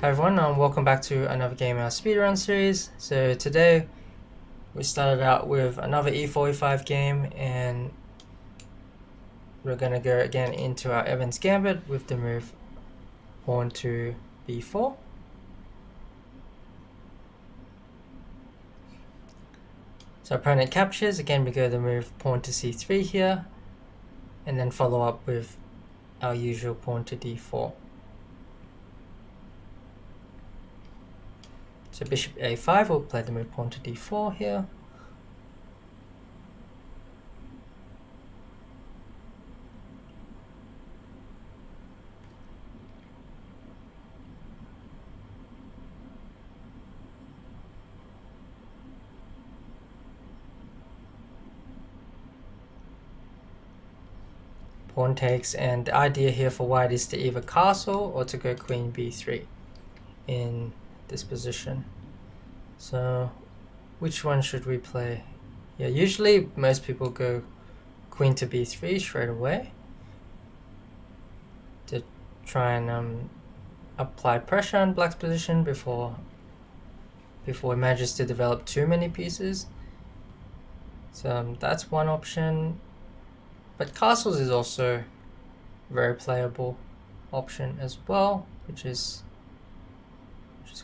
Hi everyone, welcome back to another game in our speedrun series. So today we started out with another e4, e5 game, and we're gonna go again into our Evans Gambit with the move pawn to b4. So opponent captures, again we go the move pawn to c3 here, and then follow up with our usual pawn to d4. So bishop a5, we'll play the move pawn to d4 here. Pawn takes, and the idea here for white is to either castle or to go queen b3 in this position. So which one should we play? Yeah, usually most people go queen to b3 straight away to try and apply pressure on black's position before it manages to develop too many pieces. So that's one option, but castles is also a very playable option as well, which is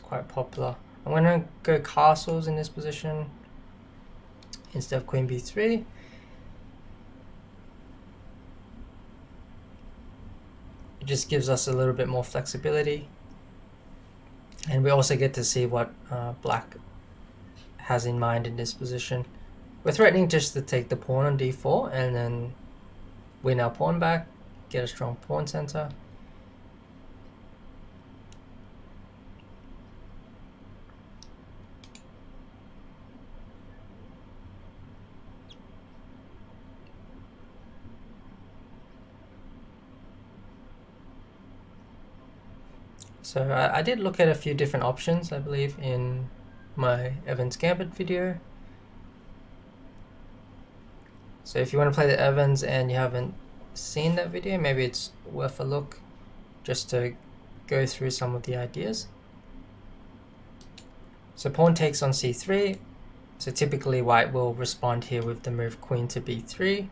quite popular. I'm gonna go castles in this position instead of queen b3. It just gives us a little bit more flexibility, and we also get to see what black has in mind in this position. We're threatening just to take the pawn on d4 and then win our pawn back, get a strong pawn center. So I did look at a few different options, I believe, in my Evans Gambit video. So if you want to play the Evans and you haven't seen that video, maybe it's worth a look just to go through some of the ideas. So pawn takes on c3. So typically white will respond here with the move queen to b3.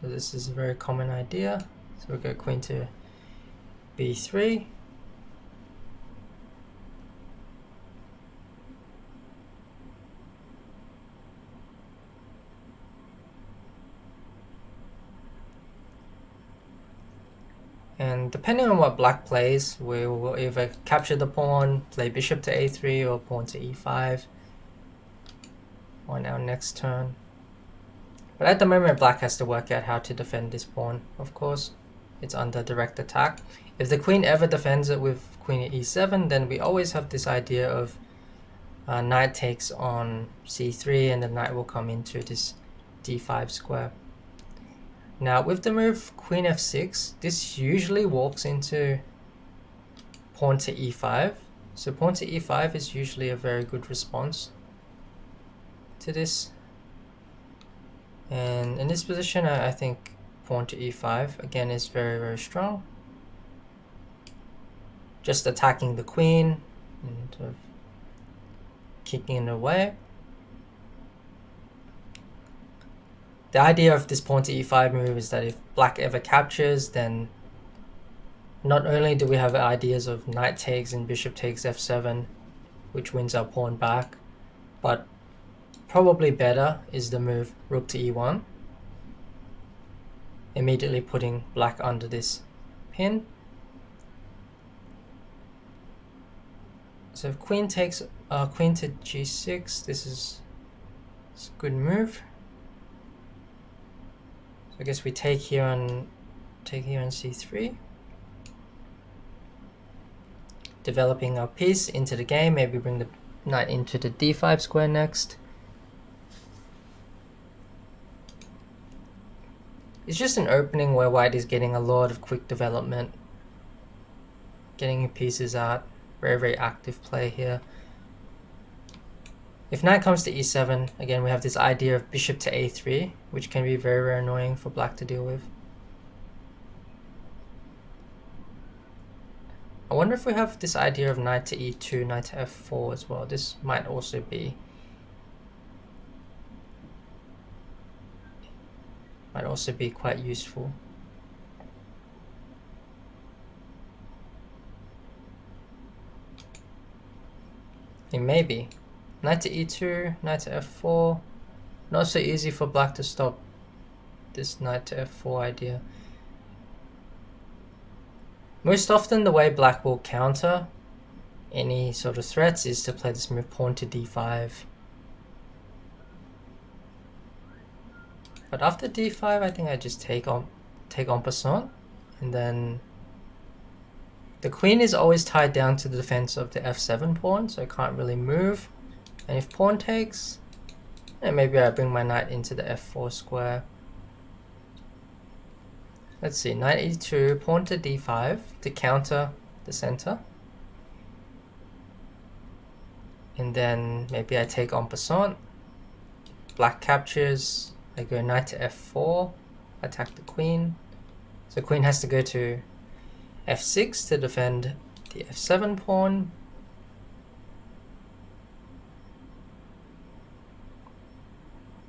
So this is a very common idea. So we'll go queen to b3. And depending on what black plays, we will either capture the pawn, play bishop to a3, or pawn to e5 on our next turn. But at the moment, black has to work out how to defend this pawn, of course. It's under direct attack. If the queen ever defends it with queen at e7, then we always have this idea of knight takes on c3, and the knight will come into this d5 square. Now with the move queen f6, this usually walks into pawn to e5. So pawn to e5 is usually a very good response to this. And in this position, I think pawn to e5 again is very, very strong. Just attacking the queen and sort of kicking it away. The idea of this pawn to e5 move is that if black ever captures, then not only do we have ideas of knight takes and bishop takes f7, which wins our pawn back, but probably better is the move rook to e1, immediately putting black under this pin. So if queen takes queen to g6, this is a good move. So I guess we take here on c3, developing our piece into the game. Maybe bring the knight into the d5 square next. It's just an opening where white is getting a lot of quick development, getting pieces out. Very, very active play here. If knight comes to e7, again we have this idea of bishop to a3, which can be very, very annoying for black to deal with. I wonder if we have this idea of knight to e2, knight to f4 as well. This might also be quite useful. It may be. Knight to e2, knight to f4. Not so easy for black to stop this knight to f4 idea. Most often the way black will counter any sort of threats is to play this move pawn to d5. But after d5, I think I just take en passant, and then the queen is always tied down to the defense of the f7 pawn, so I can't really move. And if pawn takes, then maybe I bring my knight into the f4 square. Let's see, knight e2, pawn to d5 to counter the center. And then maybe I take en passant. Black captures. I go knight to f4, attack the queen. So queen has to go to f6 to defend the f7 pawn.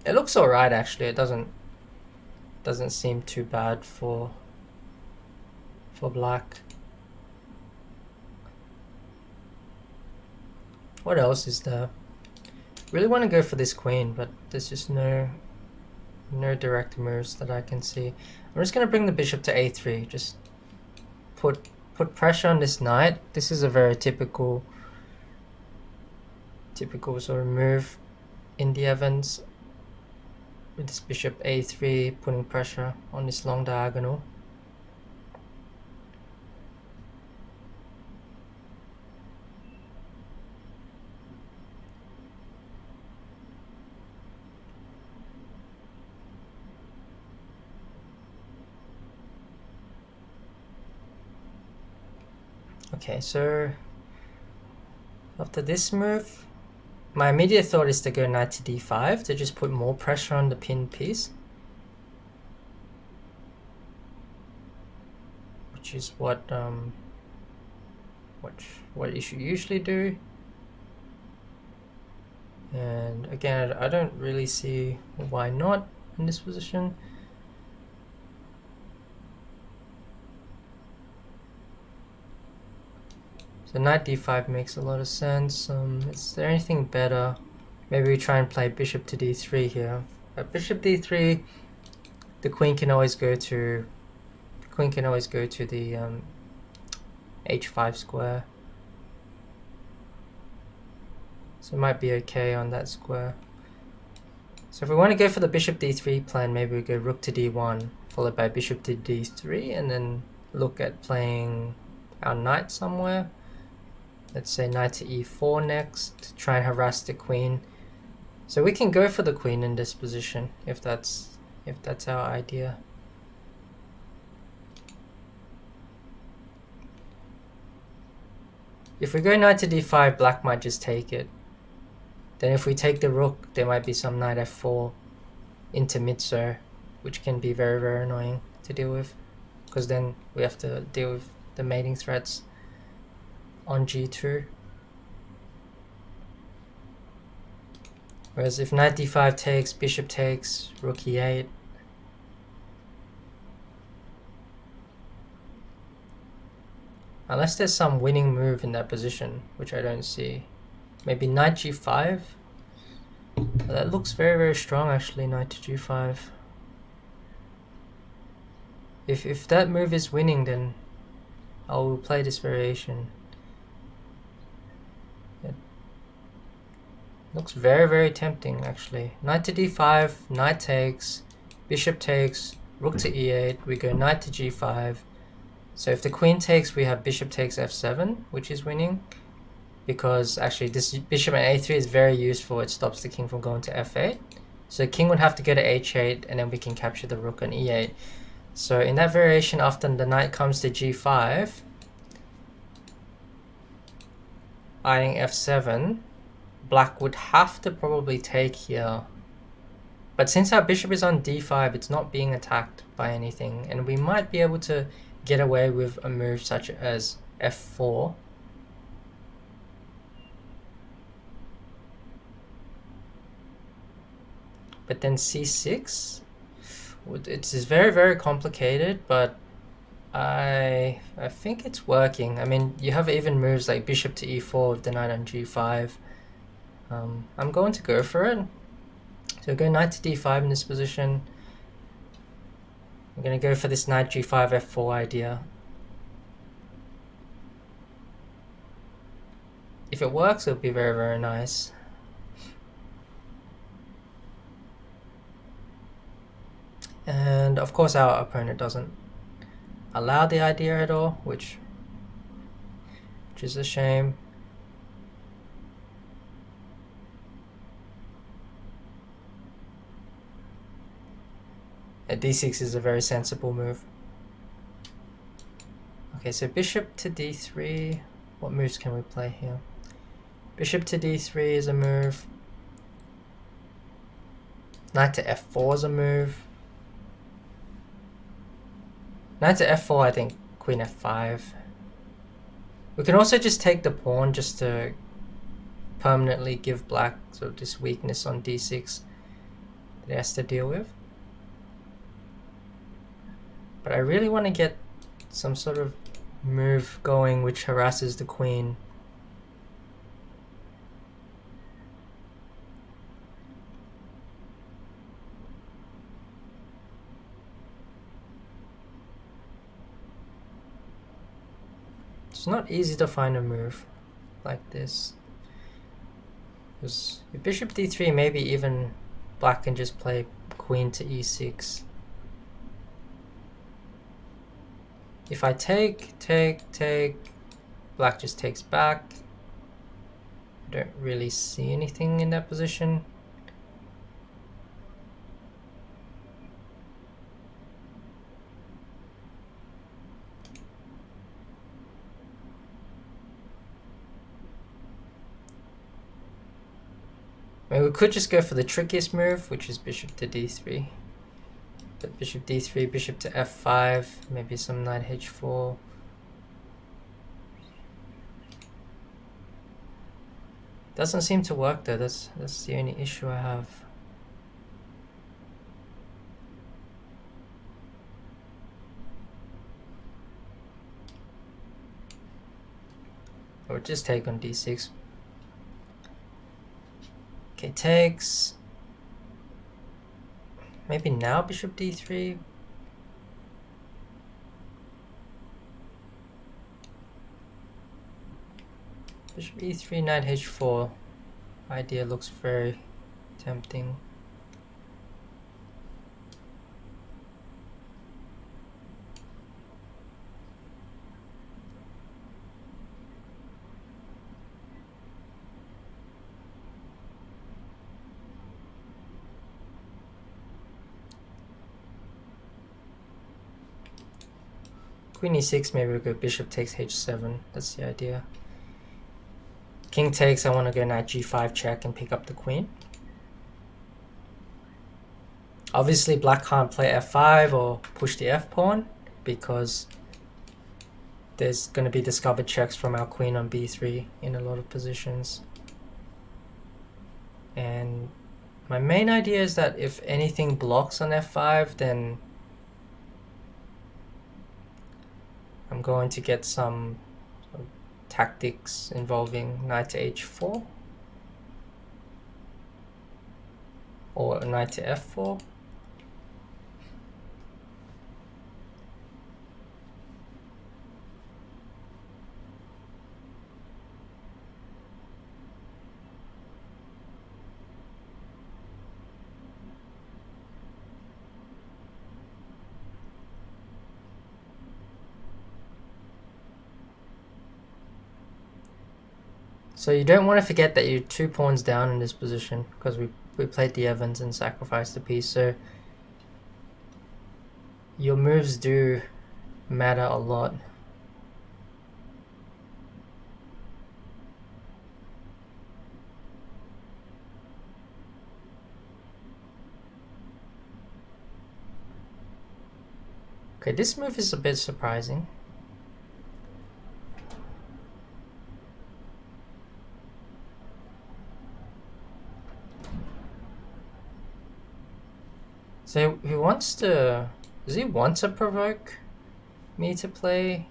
It looks alright actually. It doesn't seem too bad for black. What else is there? Really want to go for this queen, but there's just no direct moves that I can see. I'm just going to bring the bishop to a3. Just put pressure on this knight. This is a very typical sort of move in the Evans. With this bishop a3, putting pressure on this long diagonal. Okay, so after this move, my immediate thought is to go knight to d5 to just put more pressure on the pinned piece, which is what you should usually do. And again, I don't really see why not in this position. So knight d5 makes a lot of sense. Is there anything better? Maybe we try and play bishop to d3 here. At bishop d3, the queen can always go to the h5 square. So it might be okay on that square. So if we want to go for the bishop d3 plan, maybe we go rook to d1, followed by bishop to d3, and then look at playing our knight somewhere. Let's say knight to e4 next, try and harass the queen. So we can go for the queen in this position if that's our idea. If we go knight to d5, black might just take it. Then if we take the rook, there might be some knight f4 intermezzo, which can be very, very annoying to deal with, because then we have to deal with the mating threats on g2. Whereas if knight d5 takes, bishop takes, rook e8. Unless there's some winning move in that position, which I don't see. Maybe knight g5. That looks very, very strong actually, knight to g5. If that move is winning, then I will play this variation. It looks very, very tempting actually. Knight to d5, knight takes, bishop takes, rook to e8, we go knight to g5. So if the queen takes, we have bishop takes f7, which is winning. Because actually this bishop at a3 is very useful, it stops the king from going to f8. So king would have to go to h8, and then we can capture the rook on e8. So in that variation, after the knight comes to g5, eyeing f7, black would have to probably take here. But since our bishop is on d5, it's not being attacked by anything, and we might be able to get away with a move such as f4. But then c6. It's very, very complicated, but I think it's working. I mean, you have even moves like bishop to e4 with the knight on g5. I'm going to go for it. So go knight to d5 in this position. I'm going to go for this knight g5 f4 idea. If it works, it'll be very, very nice. And of course our opponent doesn't allow the idea at all, which is a shame. D6 is a very sensible move. Okay, so bishop to d3. What moves can we play here? Bishop to d3 is a move. Knight to f4 is a move. Knight to f4, I think queen f5. We can also just take the pawn just to permanently give black sort of this weakness on d6 that it has to deal with. But I really want to get some sort of move going which harasses the queen. It's not easy to find a move like this. Because with bishop d3, maybe even black can just play queen to e6. If I take, black just takes back. I don't really see anything in that position. I mean, we could just go for the trickiest move, which is bishop to d3. But bishop d3, bishop to f5, maybe some knight h4. Doesn't seem to work though, that's the only issue I have. Or just take on d6. Okay, takes. Maybe now bishop d3. Bishop e3, knight h4. Idea looks very tempting. Queen e6, maybe we go bishop takes h7. That's the idea. King takes, I want to go knight g5 check and pick up the queen. Obviously black can't play f5 or push the f pawn because there's going to be discovered checks from our queen on b3 in a lot of positions. And my main idea is that if anything blocks on f5, then I'm going to get some tactics involving knight to h4 or knight to f4. So you don't want to forget that you're 2 pawns down in this position because we played the Evans and sacrificed the piece, so your moves do matter a lot. Okay, this move is a bit surprising. So he wants to... Does he want to provoke me to play?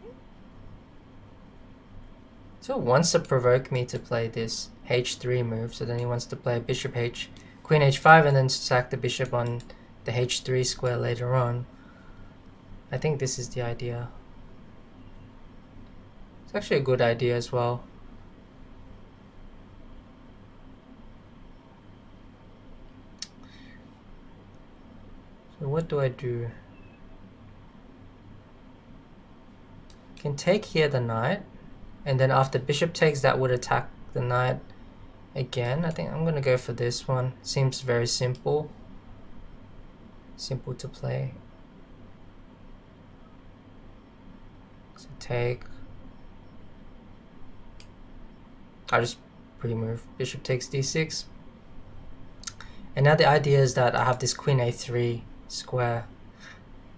So he wants to provoke me to play this h3 move, so then he wants to play bishop queen h5 and then sack the bishop on the h3 square later on. I think this is the idea. It's actually a good idea as well. So what do I do? I can take here the knight, and then after bishop takes, that would attack the knight again. I think I'm gonna go for this one. Seems very simple. Simple to play. So take. I just pre-move. Bishop takes d6. And now the idea is that I have this queen a3 square.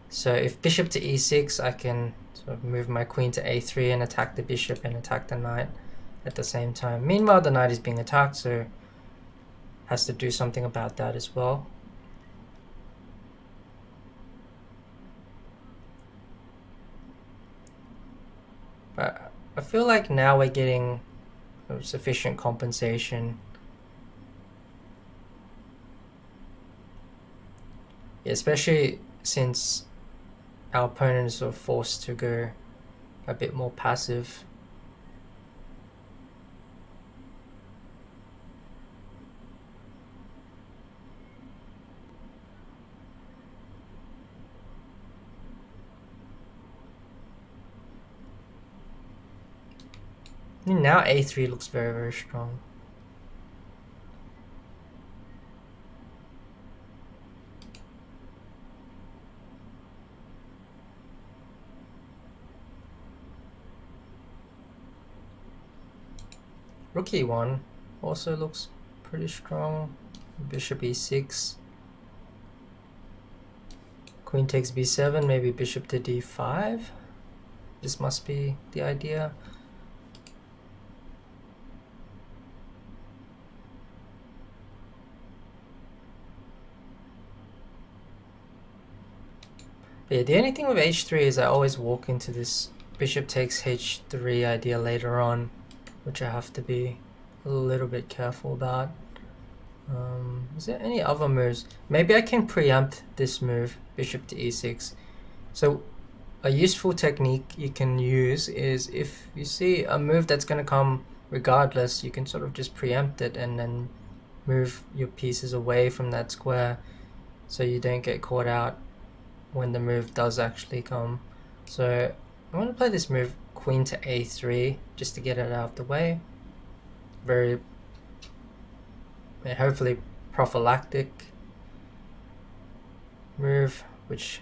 So if bishop to e6, I can sort of move my queen to a3 and attack the bishop and attack the knight at the same time. Meanwhile, the knight is being attacked, so has to do something about that as well. But I feel like now we're getting sufficient compensation. Yeah, especially since our opponent is sort of forced to go a bit more passive. Now a3 looks very, very strong. Rook e1 also looks pretty strong. Bishop e6. Queen takes b7, maybe bishop to d5. This must be the idea. But yeah, the only thing with h3 is I always walk into this bishop takes h3 idea later on, which I have to be a little bit careful about. Is there any other moves? Maybe I can preempt this move, bishop to e6. So a useful technique you can use is if you see a move that's going to come regardless, you can sort of just preempt it and then move your pieces away from that square so you don't get caught out when the move does actually come. So I want to play this move queen to a3 just to get it out of the way. Very, hopefully prophylactic move, which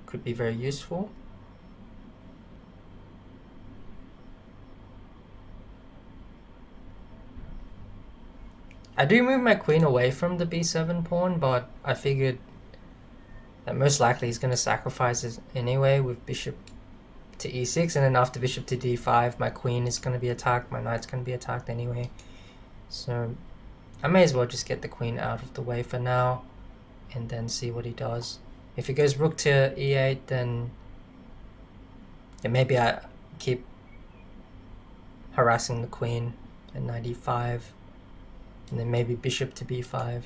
could be very useful. I do move my queen away from the b7 pawn, but I figured that most likely he's going to sacrifice it anyway with bishop to e6, and then after bishop to d5, my queen is going to be attacked, my knight's going to be attacked anyway. So I may as well just get the queen out of the way for now and then see what he does. If he goes rook to e8, then yeah, maybe I keep harassing the queen at knight e5, and then maybe bishop to b5.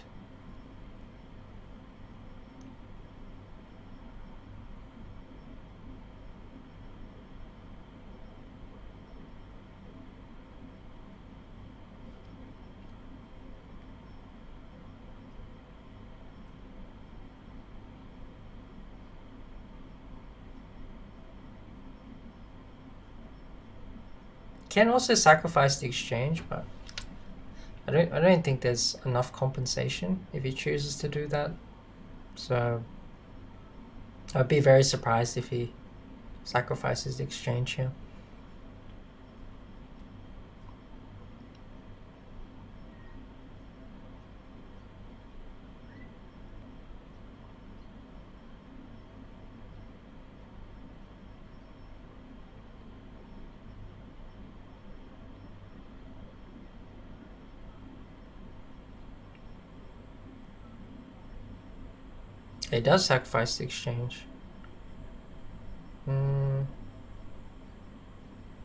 Can also sacrifice the exchange, but I don't think there's enough compensation if he chooses to do that. So I'd be very surprised if he sacrifices the exchange here. It does sacrifice the exchange.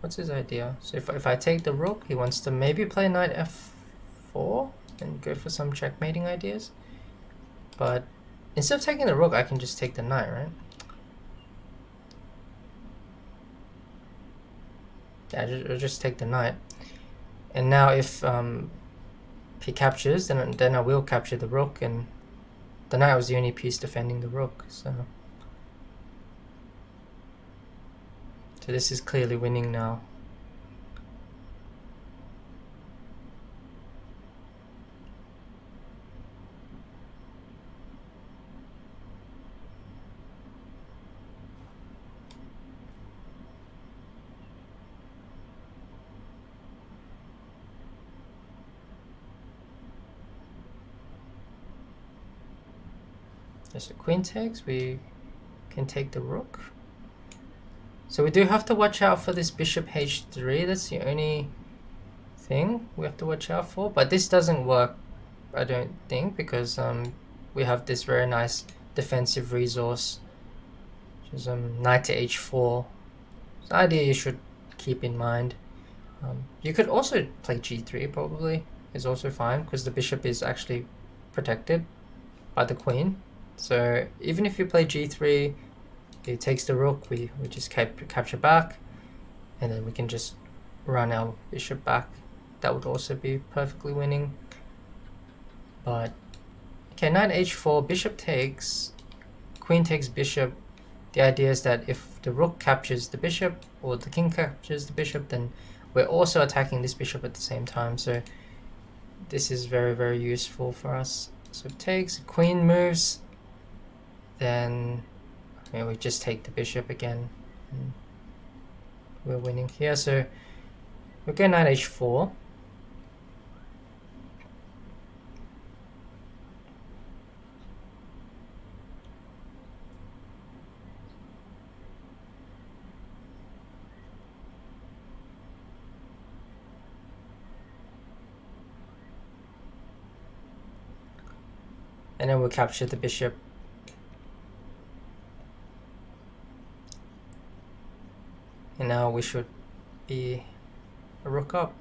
What's his idea? So if I take the rook, he wants to maybe play knight f4 and go for some checkmating ideas. But instead of taking the rook, I can just take the knight, right? Yeah, I'll just take the knight. And now if he captures, then I will capture the rook, and the knight was the only piece defending the rook. So this is clearly winning now. There's a queen takes, we can take the rook. So we do have to watch out for this bishop h3, that's the only thing we have to watch out for. But this doesn't work, I don't think, because we have this very nice defensive resource, which is knight to h4. So the idea you should keep in mind. You could also play g3 probably, is also fine, because the bishop is actually protected by the queen. So even if you play g3, he takes the rook, we just capture back, and then we can just run our bishop back. That would also be perfectly winning. But okay, knight h4, bishop takes, queen takes bishop. The idea is that if the rook captures the bishop or the king captures the bishop, then we're also attacking this bishop at the same time. So this is very, very useful for us. So it takes, queen moves, then we just take the bishop again, and we're winning here. So we'll go knight h4. And then we'll capture the bishop. And now we should be a rook up.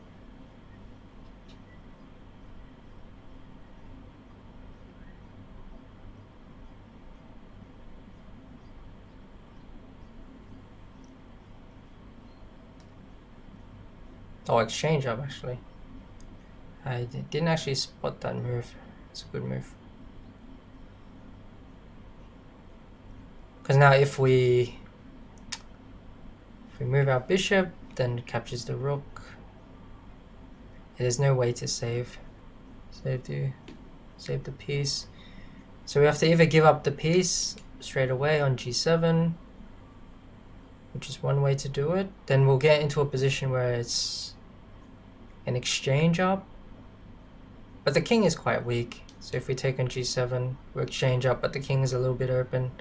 Oh, exchange up actually. I didn't actually spot that move. It's a good move. Because now if we move our bishop, then it captures the rook. There's no way to save the piece. So we have to either give up the piece straight away on g7, which is one way to do it. Then we'll get into a position where it's an exchange up. But the king is quite weak. So if we take on g7, we'll exchange up, but the king is a little bit open.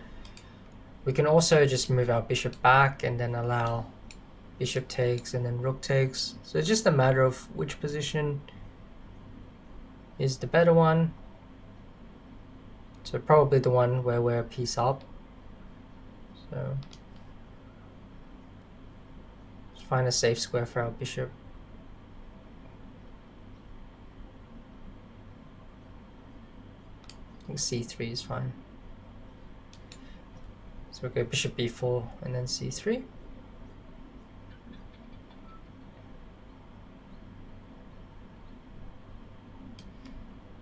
We can also just move our bishop back and then allow bishop takes and then rook takes. So it's just a matter of which position is the better one. So probably the one where we're a piece up. So let's find a safe square for our bishop. I think c3 is fine. So we'll go bishop b4 and then c3.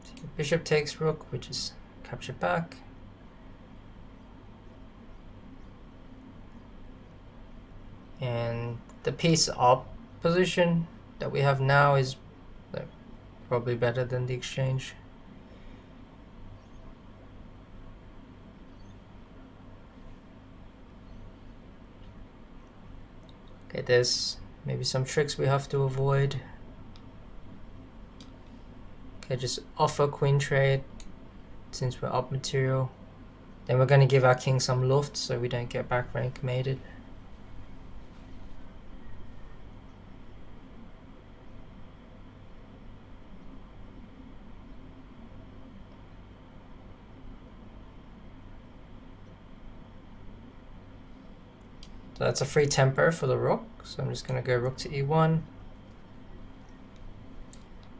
So bishop takes rook, which is captured back. And the piece up position that we have now is probably better than the exchange. Okay, there's maybe some tricks we have to avoid. Okay, just offer queen trade since we're up material. Then we're going to give our king some luft so we don't get back rank mated. So that's a free tempo for the rook, so I'm just going to go rook to e1.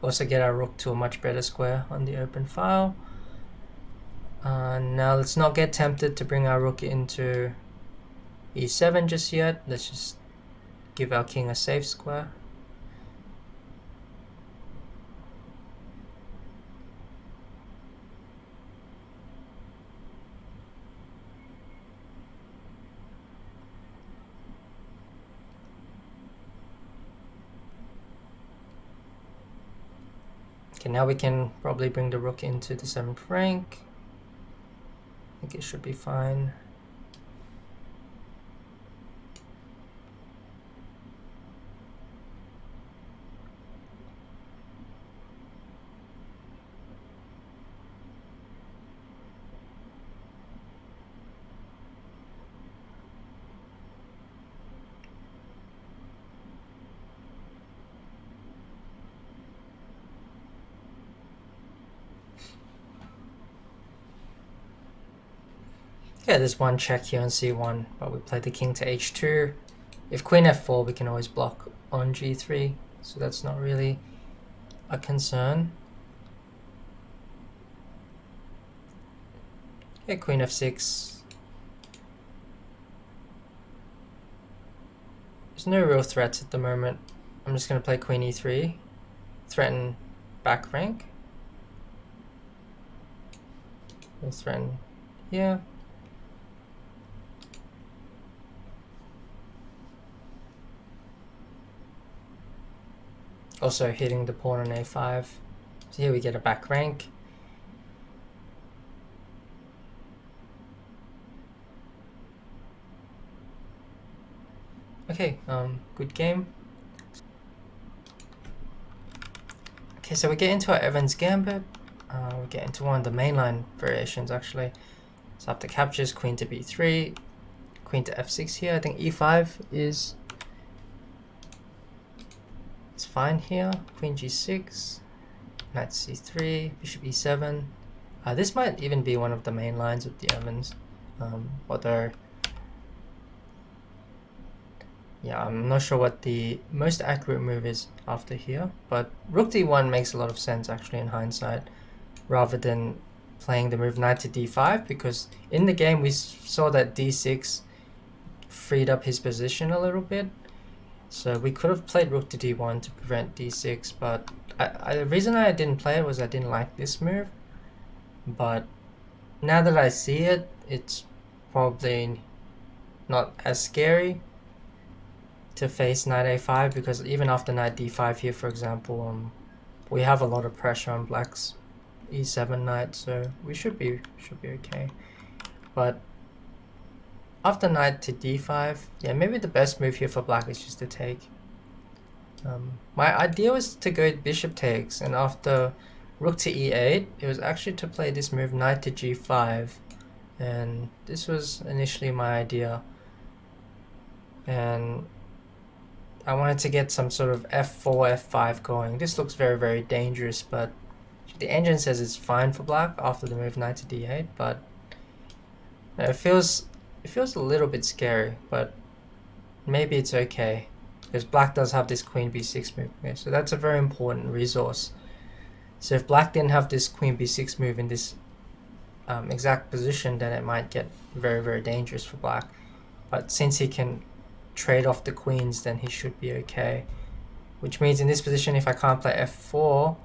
Also get our rook to a much better square on the open file. Now let's not get tempted to bring our rook into e7 just yet. Let's just give our king a safe square. Okay, now we can probably bring the rook into the 7th rank. I think it should be fine. Yeah, there's one check here on c1, but we play the king to h2. If queen f4, we can always block on g3, so that's not really a concern. Okay, queen f6. There's no real threats at the moment. I'm just going to play queen e3, threaten back rank. We'll threaten here. Also hitting the pawn on a5. So here we get a back rank. Okay, good game. Okay, so we get into our Evans Gambit. We get into one of the mainline variations actually. So after captures, queen to b3, queen to f6 here. I think e5 is fine here. Queen g6, knight c3, bishop e7. This might even be one of the main lines of the Evans, although yeah, I'm not sure what the most accurate move is after here, but rook d1 makes a lot of sense actually in hindsight, rather than playing the move knight to d5, because in the game we saw that d6 freed up his position a little bit. So we could have played rook to d1 to prevent d6, but the reason I didn't play it was I didn't like this move. But now that I see it, it's probably not as scary to face knight a5, because even after knight d5 here, for example, we have a lot of pressure on black's e7 knight, so we should be okay. But after knight to d5, yeah, maybe the best move here for black is just to take. My idea was to go bishop takes, and after rook to e8, it was actually to play this move knight to g5, and this was initially my idea. And I wanted to get some sort of f4, f5 going. This looks very, very dangerous, but the engine says it's fine for black after the move knight to d8, but it feels a little bit scary, but maybe it's okay, because black does have this queen b6 move. Okay, so that's a very important resource. So if black didn't have this queen b6 move in this exact position, then it might get very, very dangerous for black. But since he can trade off the queens, then he should be okay. Which means in this position, if I can't play f4,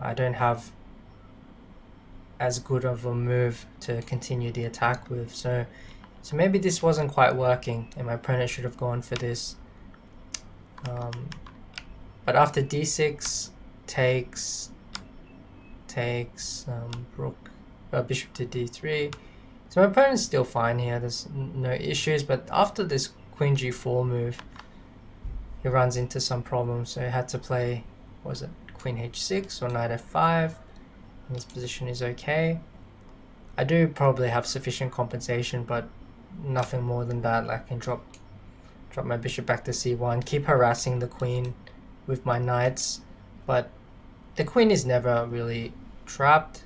I don't have as good of a move to continue the attack with. So maybe this wasn't quite working, and my opponent should have gone for this. But after d6 takes rook, bishop to d3. So my opponent's still fine here. There's no issues. But after this queen g4 move, he runs into some problems. So he had to play, what was it, queen h6 or knight f5. And this position is okay. I do probably have sufficient compensation, but nothing more than that. Like I can drop my bishop back to c1, keep harassing the queen with my knights, but the queen is never really trapped.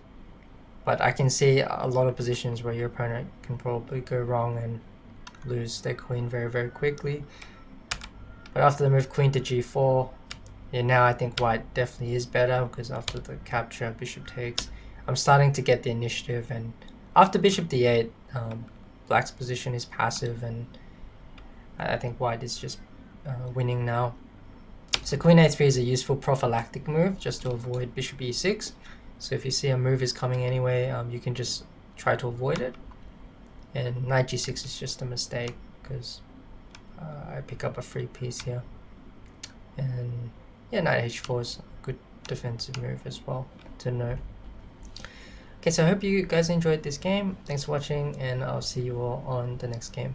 But I can see a lot of positions where your opponent can probably go wrong and lose their queen very quickly. But after the move queen to g4, yeah, now I think white definitely is better, because after the capture, bishop takes, I'm starting to get the initiative, and after bishop d8, black's position is passive, and I think white is just winning now. So queen a3 is a useful prophylactic move just to avoid bishop e6. So if you see a move is coming anyway, you can just try to avoid it. And knight g6 is just a mistake, because I pick up a free piece here. And yeah, knight h4 is a good defensive move as well to know. Okay, so I hope you guys enjoyed this game. Thanks for watching, and I'll see you all on the next game.